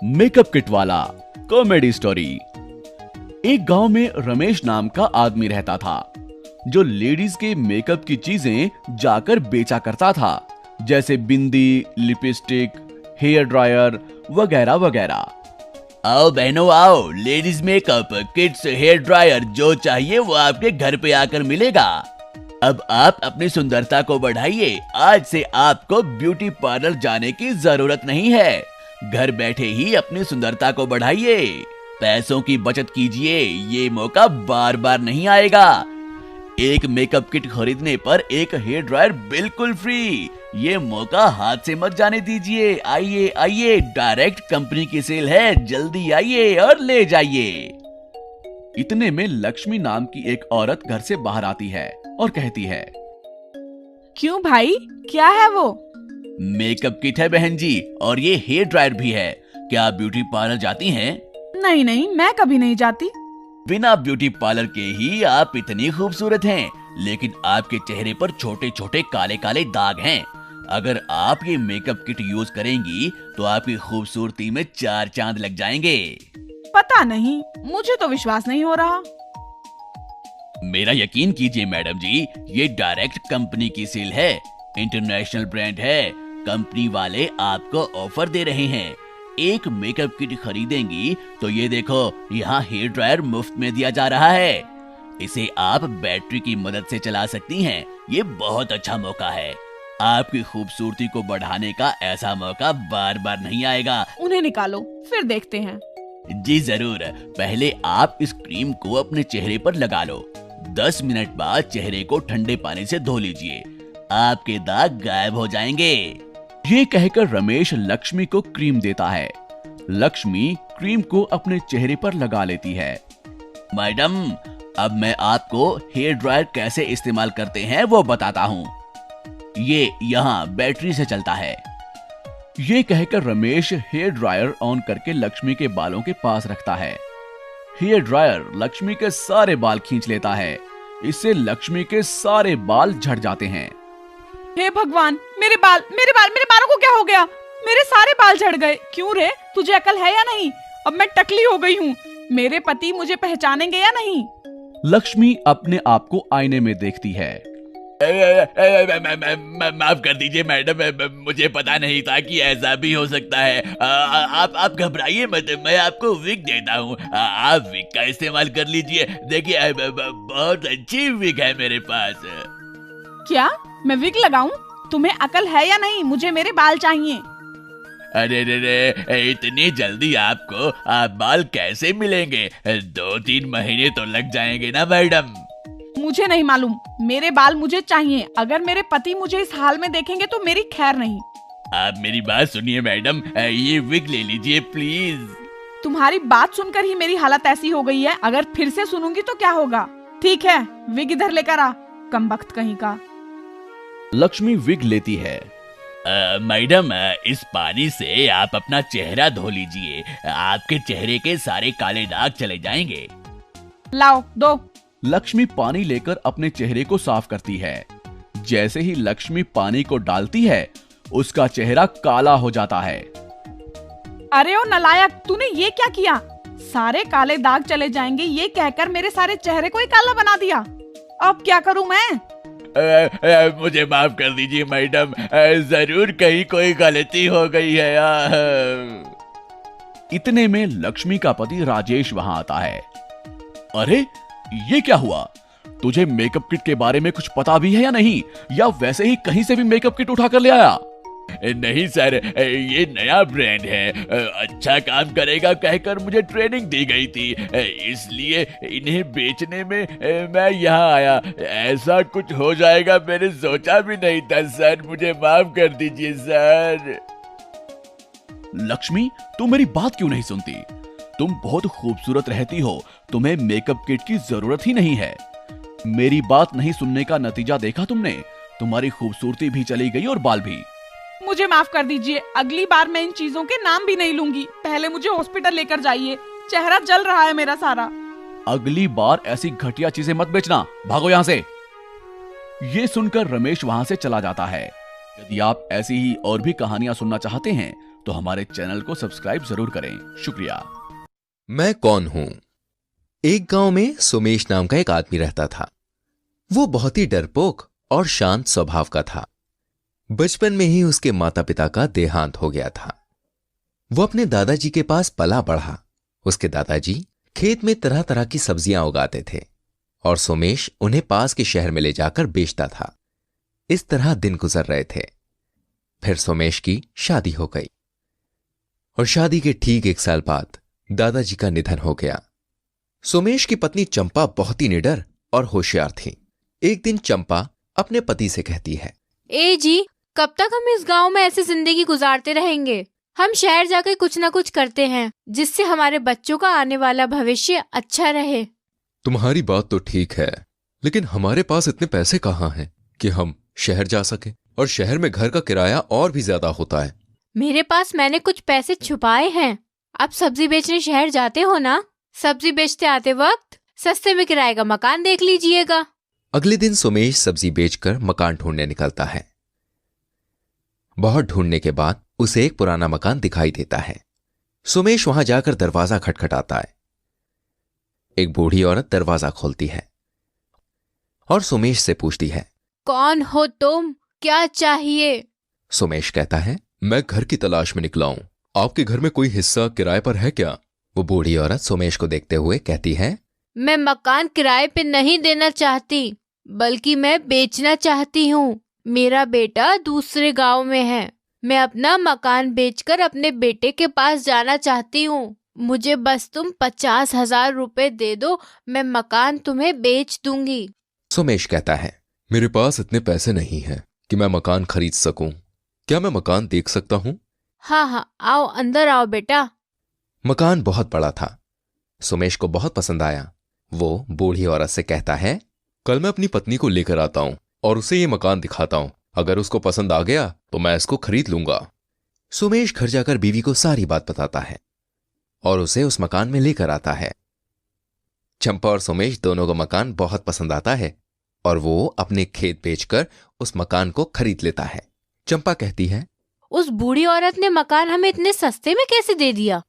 Makeup kit वाला comedy story. एक गांव में रमेश नाम का आदमी रहता था जो लेडीज के मेकअप की चीजें जाकर बेचा करता था, जैसे बिंदी, लिपस्टिक, हेयर ड्रायर वगैरह वगैरह। आओ बहनों आओ, ladies makeup kits, hair dryer जो चाहिए वो आपके घर पे आकर मिलेगा। अब आप अपनी सुंदरता को बढ़ाइए। आज से आपको ब्यूटी पार्लर जाने की जरूरत नहीं है। घर बैठे ही अपनी सुंदरता को बढ़ाइए। पैसों की बचत कीजिए, ये मौका बार बार नहीं आएगा। एक मेकअप किट खरीदने पर एक हेयर ड्रायर बिल्कुल फ्री। ये मौका हाथ से मत जाने दीजिए। आइए आइए, डायरेक्ट कंपनी की सेल है, जल्दी आइए और ले जाइए। इतने में लक्ष्मी नाम की एक औरत घर से बाहर आती है और कहती है, क्यों भाई, क्या है वो? मेकअप किट है बहन जी, और ये हेयर ड्रायर भी है। क्या आप ब्यूटी पार्लर जाती हैं? नहीं नहीं, मैं कभी नहीं जाती। बिना ब्यूटी पार्लर के ही आप इतनी खूबसूरत हैं, लेकिन आपके चेहरे पर छोटे छोटे काले काले दाग हैं। अगर आप ये मेकअप किट यूज करेंगी तो आपकी खूबसूरती में 4 चांद लग जाएंगे। पता नहीं, मुझे तो विश्वास नहीं हो रहा। मेरा यकीन कीजिए मैडम जी, ये डायरेक्ट कंपनी की सेल है, इंटरनेशनल ब्रांड है। कंपनी वाले आपको ऑफर दे रहे हैं। एक मेकअप किट खरीदेंगी तो ये देखो, यहाँ हेयर ड्रायर मुफ्त में दिया जा रहा है। इसे आप बैटरी की मदद से चला सकती हैं। ये बहुत अच्छा मौका है। आपकी खूबसूरती को बढ़ाने का ऐसा मौका बार बार नहीं आएगा। उन्हें निकालो, फिर देखते हैं। जी जरूर। पहले आप इस क्रीम को अपने चेहरे पर लगा लो। 10 मिनट बाद चेहरे को ठंडे पानी से धो लीजिए। आपके दाग गायब हो जाएंगे। ये कहकर रमेश लक्ष्मी को क्रीम देता है। लक्ष्मी क्रीम को अपने चेहरे पर लगा लेती है। मैडम, अब मैं आपको हेयर ड्रायर कैसे इस्तेमाल करते हैं वो बताता हूँ। ये यहाँ बैटरी से चलता है। ये कहकर रमेश हेयर ड्रायर ऑन करके लक्ष्मी के बालों के पास रखता है। हेयर ड्रायर लक्ष्मी के सारे बाल खींच लेता है। इससे लक्ष्मी के सारे बाल झड़ जाते हैं। हे भगवान, मेरे बालों को क्या हो गया? मेरे सारे बाल झड़ गए। क्यों रे, तुझे अकल है या नहीं? अब मैं टकली हो गई हूँ। मेरे पति मुझे पहचानेंगे या नहीं? लक्ष्मी अपने आप को आईने में देखती है। माफ कर दीजिए मैडम, मुझे पता नहीं था कि ऐसा भी हो सकता है। आप घबराइए मत, मैं आपको विग देता हूँ। आप विग का इस्तेमाल कर लीजिए। देखिए, बहुत अच्छी विग है मेरे पास। क्या मैं विग लगाऊं? तुम्हें अकल है या नहीं? मुझे मेरे बाल चाहिए। अरे रे, इतनी जल्दी आपको बाल कैसे मिलेंगे? 2-3 महीने तो लग जाएंगे ना मैडम। मुझे नहीं मालूम, मेरे बाल मुझे चाहिए। अगर मेरे पति मुझे इस हाल में देखेंगे तो मेरी खैर नहीं। आप मेरी बात सुनिए मैडम, ये विग ले लीजिए प्लीज। तुम्हारी बात सुनकर ही मेरी हालत ऐसी हो गई है। अगर फिर से सुनूंगी तो क्या होगा? ठीक है, विग इधर लेकर आ, कमबख्त कहीं का। लक्ष्मी विग लेती है। मैडम, इस पानी से आप अपना चेहरा धो लीजिए। आपके चेहरे के सारे काले दाग चले जाएंगे। लाओ दो। लक्ष्मी पानी लेकर अपने चेहरे को साफ करती है। जैसे ही लक्ष्मी पानी को डालती है, उसका चेहरा काला हो जाता है। अरे ओ नालायक, तूने ये क्या किया? सारे काले दाग चले जाएंगे ये कहकर मेरे सारे चेहरे को ही काला बना दिया। अब क्या करूं मैं? मुझे माफ कर दीजिए मैडम, जरूर कहीं कोई गलती हो गई है। इतने में लक्ष्मी का पति राजेश वहां आता है। अरे, ये क्या हुआ? तुझे मेकअप किट के बारे में कुछ पता भी है या नहीं, या वैसे ही कहीं से भी मेकअप किट उठा कर ले आया? नहीं सर, ये नया ब्रांड है, अच्छा काम करेगा कहकर मुझे ट्रेनिंग दी गई थी, इसलिए इन्हें बेचने में मैं यहाँ आया। ऐसा कुछ हो जाएगा मैंने सोचा भी नहीं था सर, मुझे माफ कर दीजिए सर। लक्ष्मी, तुम मेरी बात क्यों नहीं सुनती? तुम बहुत खूबसूरत रहती हो, तुम्हें मेकअप किट की जरूरत ही नहीं है। मेरी बात नहीं सुनने का नतीजा देखा तुमने। तुम्हारी खूबसूरती भी चली गई और बाल भी। मुझे माफ कर दीजिए, अगली बार मैं इन चीजों के नाम भी नहीं लूंगी। पहले मुझे हॉस्पिटल लेकर जाइए, चेहरा जल रहा है मेरा सारा। अगली बार ऐसी घटिया चीजें मत बेचना, भागो यहाँ से। ये सुनकर रमेश वहां से चला जाता है। यदि आप ऐसी ही और भी कहानियां सुनना चाहते हैं तो हमारे चैनल को सब्सक्राइब जरूर करें। शुक्रिया। मैं कौन हूं? एक गांव में सोमेश नाम का एक आदमी रहता था। वो बहुत ही डरपोक और शांत स्वभाव का था। बचपन में ही उसके माता पिता का देहांत हो गया था। वो अपने दादाजी के पास पला बढ़ा। उसके दादाजी खेत में तरह तरह की सब्जियां उगाते थे और सोमेश उन्हें पास के शहर में ले जाकर बेचता था। इस तरह दिन गुजर रहे थे। फिर सोमेश की शादी हो गई और शादी के ठीक 1 साल बाद दादाजी का निधन हो गया। सोमेश की पत्नी चंपा बहुत ही निडर और होशियार थी। एक दिन चंपा अपने पति से कहती है, ए जी, कब तक हम इस गांव में ऐसे जिंदगी गुजारते रहेंगे? हम शहर जाकर कुछ ना कुछ करते हैं जिससे हमारे बच्चों का आने वाला भविष्य अच्छा रहे। तुम्हारी बात तो ठीक है, लेकिन हमारे पास इतने पैसे कहाँ हैं कि हम शहर जा सके, और शहर में घर का किराया और भी ज्यादा होता है। मेरे पास मैंने कुछ पैसे छुपाए हैं। आप सब्जी बेचने शहर जाते हो ना? सब्जी बेचते आते वक्त सस्ते में किराए का मकान देख लीजिएगा। अगले दिन सोमेश सब्जी बेचकर मकान ढूंढने निकलता है। बहुत ढूंढने के बाद उसे एक पुराना मकान दिखाई देता है। सोमेश वहां जाकर दरवाजा खटखटाता है। एक बूढ़ी औरत दरवाजा खोलती है और सोमेश से पूछती है, कौन हो तुम? क्या चाहिए? सोमेश कहता है, मैं घर की तलाश में निकला हूं। आपके घर में कोई हिस्सा किराए पर है क्या? वो बूढ़ी औरत सोमेश को देखते हुए कहती है, मैं मकान किराए पे नहीं देना चाहती, बल्कि मैं बेचना चाहती हूँ। मेरा बेटा दूसरे गांव में है। मैं अपना मकान बेचकर अपने बेटे के पास जाना चाहती हूँ। मुझे बस तुम 50,000 रुपए दे दो, मैं मकान तुम्हें बेच दूंगी। सोमेश कहता है, मेरे पास इतने पैसे नहीं हैं कि मैं मकान खरीद सकूं। क्या मैं मकान देख सकता हूं? हाँ, आओ अंदर आओ बेटा। मकान बहुत बड़ा था। सोमेश को बहुत पसंद आया। वो बूढ़ी औरत से कहता है, कल मैं अपनी पत्नी को लेकर आता हूं और उसे ये मकान दिखाता हूं। अगर उसको पसंद आ गया तो मैं इसको खरीद लूंगा। सोमेश घर जाकर बीवी को सारी बात बताता है और उसे उस मकान में लेकर आता है। चंपा और सोमेश दोनों को मकान बहुत पसंद आता है और वो अपने खेत बेचकर उस मकान को खरीद लेता है। चंपा कहती है, उस बूढ़ी औरत ने मकान हमें इतने सस्ते में कैसे दे दिया?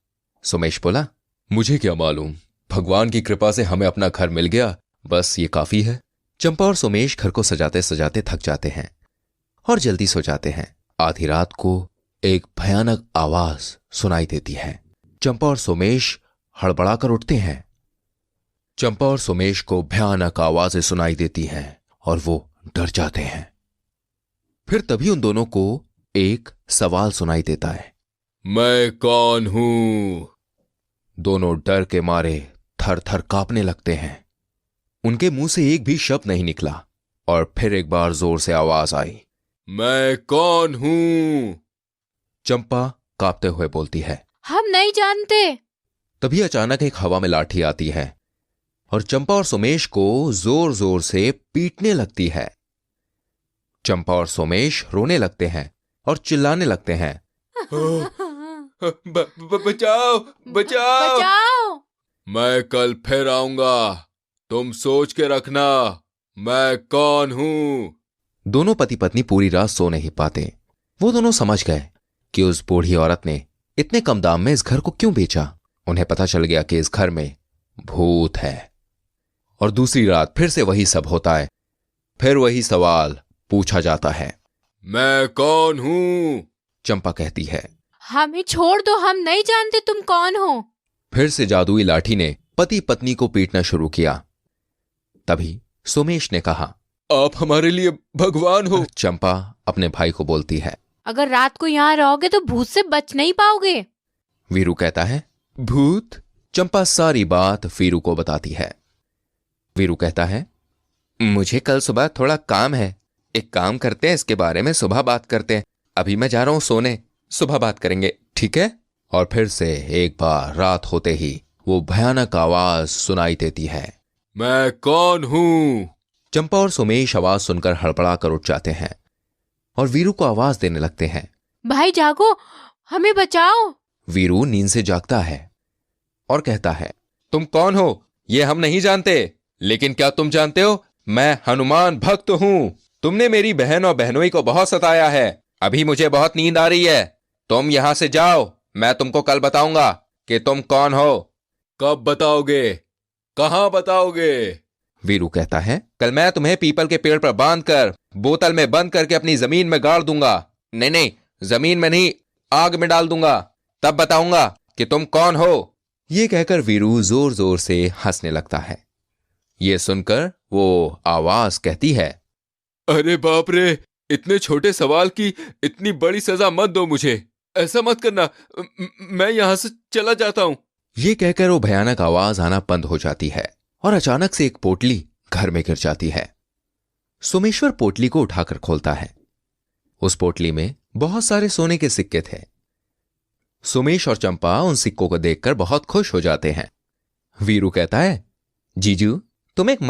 सोमेश बोला, मुझे क्या मालूम, भगवान की कृपा से हमें अपना घर मिल गया, बस ये काफी है। चंपा और सोमेश घर को सजाते सजाते थक जाते हैं और जल्दी सो जाते हैं। आधी रात को एक भयानक आवाज सुनाई देती है। चंपा और सोमेश हड़बड़ाकर उठते हैं। चंपा और सोमेश को भयानक आवाजें सुनाई देती हैं और वो डर जाते हैं। फिर तभी उन दोनों को एक सवाल सुनाई देता है, मैं कौन हूं? दोनों डर के मारे थर थर कांपने लगते हैं। उनके मुंह से एक भी शब्द नहीं निकला और फिर एक बार जोर से आवाज आई, मैं कौन हूं? चंपा कांपते हुए बोलती है, हम नहीं जानते। तभी अचानक एक हवा में लाठी आती है और चंपा और सोमेश को जोर जोर से पीटने लगती है। चंपा और सोमेश रोने लगते हैं और चिल्लाने लगते हैं, बचाओ बचाओ, बचाओ। मैं कल फिर आऊंगा, तुम सोच के रखना मैं कौन हूं। दोनों पति पत्नी पूरी रात सो नहीं पाते। वो दोनों समझ गए कि उस बूढ़ी औरत ने इतने कम दाम में इस घर को क्यों बेचा। उन्हें पता चल गया कि इस घर में भूत है। और दूसरी रात फिर से वही सब होता है। फिर वही सवाल पूछा जाता है, मैं कौन हूं? चंपा कहती है, हमें छोड़ दो, हम नहीं जानते तुम कौन हो। फिर से जादुई लाठी ने पति पत्नी को पीटना शुरू किया। तभी सोमेश ने कहा, आप हमारे लिए भगवान हो। चंपा अपने भाई को बोलती है, अगर रात को यहाँ रहोगे तो भूत से बच नहीं पाओगे। वीरू कहता है, भूत? चंपा सारी बात वीरू को बताती है। वीरू कहता है, मुझे कल सुबह थोड़ा काम है, एक काम करते हैं, इसके बारे में सुबह बात करते हैं। अभी मैं जा रहा हूं सोने, सुबह बात करेंगे, ठीक है? और फिर से एक बार रात होते ही वो भयानक आवाज सुनाई देती है, मैं कौन हूं? चंपा और सोमेश आवाज सुनकर हड़बड़ा कर उठ जाते हैं और वीरू को आवाज देने लगते हैं, भाई जागो, हमें बचाओ। वीरू नींद से जागता है और कहता है, तुम कौन हो ये हम नहीं जानते, लेकिन क्या तुम जानते हो मैं हनुमान भक्त हूं। तुमने मेरी बहन और बहनोई को बहुत सताया है। अभी मुझे बहुत नींद आ रही है, तुम यहां से जाओ, मैं तुमको कल बताऊंगा कि तुम कौन हो। कब बताओगे? कहां बताओगे? वीरू कहता है, कल मैं तुम्हें पीपल के पेड़ पर बांधकर बोतल में बंद करके अपनी जमीन में गाड़ दूंगा। नहीं नहीं, जमीन में नहीं, आग में डाल दूंगा, तब बताऊंगा कि तुम कौन हो। ये कहकर वीरू जोर जोर से हंसने लगता है। ये सुनकर वो आवाज कहती है, अरे बाप रे, इतने छोटे सवाल की इतनी बड़ी सजा मत दो मुझे, ऐसा मत करना, मैं यहां से चला जाता हूं। ये कहकर वो भयानक आवाज आना बंद हो जाती है और अचानक से एक पोटली घर में गिर जाती है। सोमेश्वर पोटली को उठाकर खोलता है। उस पोटली में बहुत सारे सोने के सिक्के थे। सोमेश और चंपा उन सिक्कों को देखकर बहुत खुश हो जाते हैं। वीरू कहता है, जीजू तुम एक